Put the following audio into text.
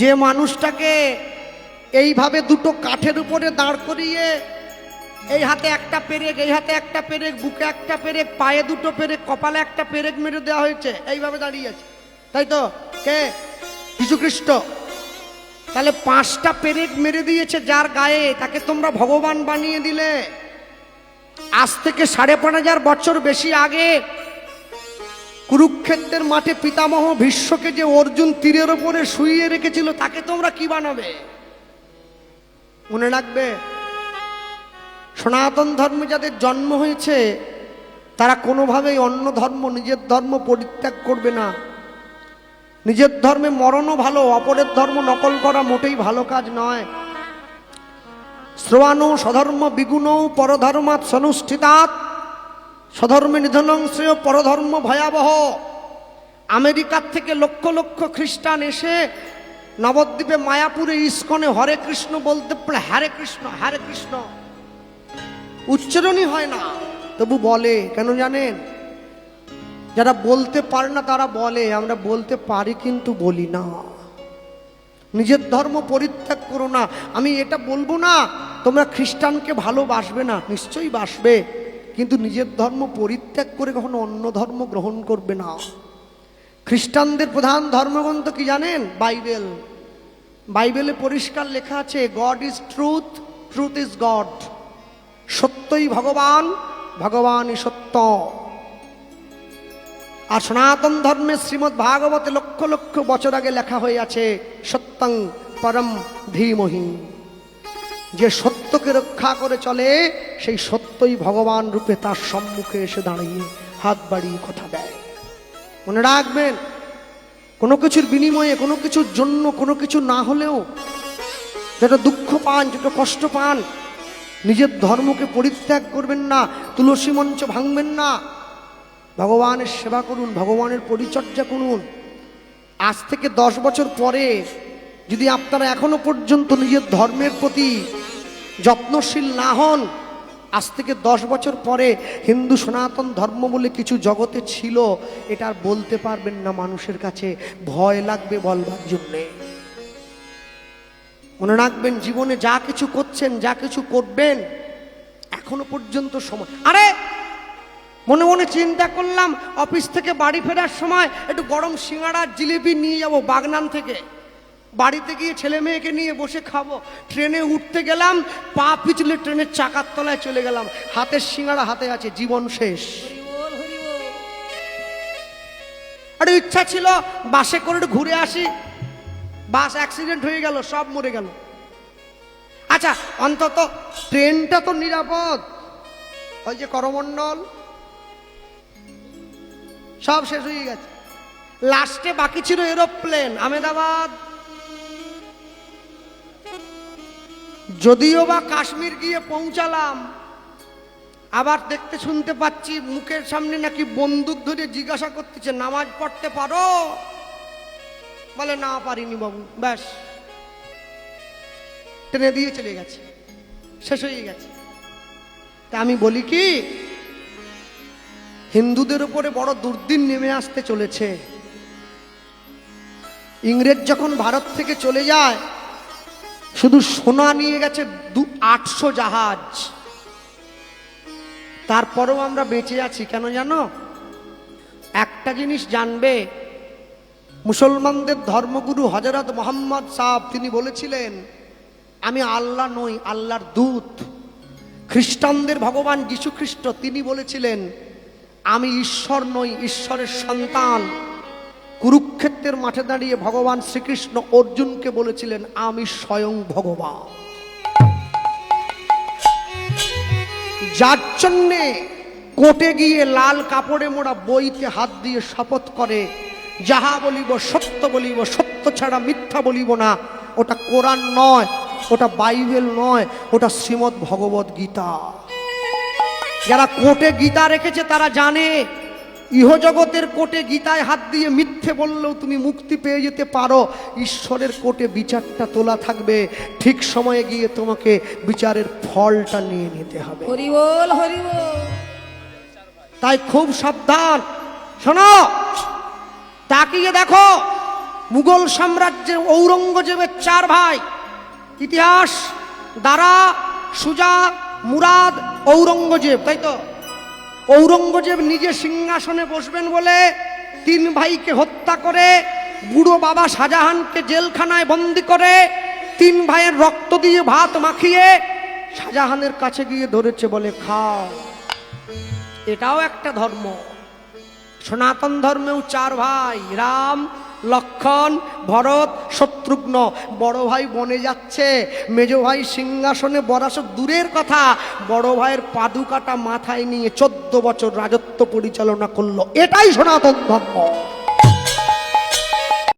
যে মানুষটাকে এইভাবে দুটো কাঠের উপরে দাঁড় করিয়ে এই হাতে একটা পেরেক, এই হাতে একটা পেরেক, বুকে একটা পেরেক, পায়ে দুটো পেরেক, কপালে একটা পেরেক মেরে দেওয়া হয়েছে, এইভাবে দাঁড়িয়ে আছে, তাই তো? কে? যীশুখ্রিস্ট। তাহলে 5টা পেরেক মেরে দিয়েছে যার গায়ে, তাকে তোমরা ভগবান বানিয়ে দিলে। আজ থেকে 5,500 বছর বেশি আগে কুরুক্ষেত্রের মাঠে পিতামহ ভীষ্মকে যে অর্জুন তীরের উপরে শুইয়ে রেখেছিল, তাকে তোমরা কি বানাবে? মনে রাখবে, সনাতন ধর্মে যাদের জন্ম হয়েছে তারা কোনোভাবেই অন্য ধর্ম, নিজের ধর্ম পরিত্যাগ করবে না। নিজের ধর্মে মরণও ভালো, অপরের ধর্ম নকল করা মোটেই ভালো কাজ নয়। শ্রবাণৌ স্বধর্ম বিগুণৌ পরধর্মাৎ সনুষ্ঠিতাৎ স্বধর্মে নিধনং শ্রেয় পরধর্ম ভয়াবহ। আমেরিকার থেকে লক্ষ লক্ষ খ্রিস্টান এসে নবদ্বীপে মায়াপুরে ইস্কনে হরে কৃষ্ণ বলতে পারে, হরে কৃষ্ণ হরে কৃষ্ণ উচ্চারণই হয় না, তবু বলে। কেন জানেন? যারা বলতে পারে না তারা বলে, আমরা বলতে পারি কিন্তু বলি না। নিজের ধর্ম পরিত্যাগ করো না। আমি এটা বলবো না তোমরা খ্রিস্টানকে ভালোবাসবে না, নিশ্চয়ই বাসবে, কিন্তু নিজের ধর্ম পরিত্যাগ করে কখনো অন্য ধর্ম গ্রহণ করবে না। খ্রিস্টানদের প্রধান ধর্মগ্রন্থ কি জানেন? বাইবেল। বাইবেলে পরিষ্কার লেখা আছে, god is truth, truth is god. সত্যই ভগবান, ভগবানই সত্য। আর সনাতন ধর্মে শ্রীমদ্ ভাগবতে লক্ষ লক্ষ বছর আগে লেখা হয়ে আছে, সত্যং পরম ধীমহি। যে সত্যকে রক্ষা করে চলে সেই সত্যই ভগবান রূপে তার সম্মুখে এসে দাঁড়িয়ে হাত বাড়িয়ে কথা দেয়। মনে রাখবেন, কোনো কিছুর বিনিময়ে, কোনো কিছুর জন্য, কোনো কিছু না হলেও যেটা দুঃখ পান, যেটা কষ্ট পান, নিজের ধর্মকে পরিত্যাগ করবেন না, তুলসী মঞ্চ ভাঙবেন না। ভগবানের সেবা করুন, ভগবানের পরিচর্যা করুন। আজ থেকে 10 বছর পরে যদি আপনারা এখনো পর্যন্ত নিজের ধর্মের প্রতি যত্নশীল না হন, আজ থেকে 10 বছর পরে হিন্দু সনাতন ধর্ম বলে কিছু জগতে ছিল, এটা আর বলতে পারবেন না। মানুষের কাছে ভয় লাগবে বলবার জন্যে। মনে রাখবেন, জীবনে যা কিছু করছেন, যা কিছু করবেন, এখনো পর্যন্ত সময়। আরে মনে মনে চিন্তা করলাম, অফিস থেকে বাড়ি ফেরার সময় একটু গরম সিঙ্গাড়া জিলিপি নিয়ে যাব বাগনান থেকে, বাড়িতে গিয়ে ছেলে মেয়েকে নিয়ে বসে খাবো। ট্রেনে উঠতে গেলাম, পা পিছলে ট্রেনের চাকার তলায় চলে গেলাম, হাতের সিঙ্গাড়া হাতে আছে, জীবন শেষ। আরে ইচ্ছা ছিল বাসে করে একটু ঘুরে আসি, বাস অ্যাক্সিডেন্ট হয়ে গেল, সব মরে গেল। আচ্ছা, অন্তত ট্রেনটা তো নিরাপদ। ওই যে করমণ্ডল সব শেষ হয়ে গেছে, লাস্টে বাকি ছিল এরোপ্লেন আহমেদাবাদ। যদিও বা কাশ্মীর গিয়ে পৌঁছালাম, আবার দেখতে শুনতে পাচ্ছি মুখের সামনে নাকি বন্দুক ধরে জিজ্ঞাসা করতেছে, নামাজ পড়তে পারো? বলে না, পারিনি বাবু। ব্যাস, ট্রেনে দিয়ে চলে গেছে, শেষ হয়ে গেছে। তা আমি বলি কি, হিন্দুদের উপরে বড় দুর্দিন নেমে আসতে চলেছে। ইংরেজ যখন ভারত থেকে চলে যায়, শুধু সোনা নিয়ে গেছে 800 জাহাজ। তারপরেও আমরা বেঁচে আছি। কেন জানো? একটা জিনিস জানবে, মুসলমানদের ধর্মগুরু হযরত মুহাম্মদ সাহেব তিনি বলেছিলেন, আমি আল্লাহ নই, আল্লাহর দূত। খ্রিস্টানদের ভগবান যীশু খ্রিস্ট তিনি বলেছিলেন, আমি ঈশ্বর নই, ঈশ্বরের সন্তান। কুরুক্ষেত্রের মাঠে দাঁড়িয়ে ভগবান শ্রীকৃষ্ণ অর্জুনকে বলেছিলেন, আমি স্বয়ং ভগবান। যার জন্যে কোর্টে গিয়ে লাল কাপড়ে মোড়া বইতে হাত দিয়ে শপথ করে, যাহা বলিব সত্য বলিব, সত্য ছাড়া মিথ্যা বলিব না। ওটা কোরআন নয়, ওটা বাইবেল নয়, ওটা শ্রীমদ্ ভগবদ গীতা। যারা কোর্টে গীতা রেখেছে তারা জানে, ইহজগতের কোর্টে গীতায় হাত দিয়ে মিথ্যে বললেও তুমি মুক্তি পেয়ে যেতে পারো, ঈশ্বরের কোর্টে বিচারটা তোলা থাকবে, ঠিক সময়ে গিয়ে তোমাকে বিচারের ফলটা নিয়ে নিতে হবে। হরি বল, হরি বল। তাই খুব সাবধান। শোনো, তাকিয়ে দেখো, মুঘল সাম্রাজ্যের ঔরঙ্গজেবের 4 ভাই, ইতিহাস দারা, সুজা, মুরাদ, ঔরঙ্গজেব, তাই তো? ঔরঙ্গজেব নিজে সিংহাসনে বসবেন বলে 3 ভাইকে হত্যা করে, বুড়ো বাবা শাহজাহানকে জেলখানায় বন্দি করে, 3 ভাইয়ের রক্ত দিয়ে ভাত মাখিয়ে শাহজাহানের কাছে গিয়ে ধরেছে, বলে খাও। এটাও একটা ধর্ম। সনাতন ধর্মেও 4 ভাই, রাম, লক্ষণ, ভরত, শত্রুঘ্ন। বড় ভাই বনে যাচ্ছে, মেজ ভাই সিংহাসনে বরাস দূরের কথা, বড় ভাইয়ের পাদুকাটা মাথায় নিয়ে 14 বছর রাজত্ব পরিচালনা করলো। এটাই সনাতন ধর্ম।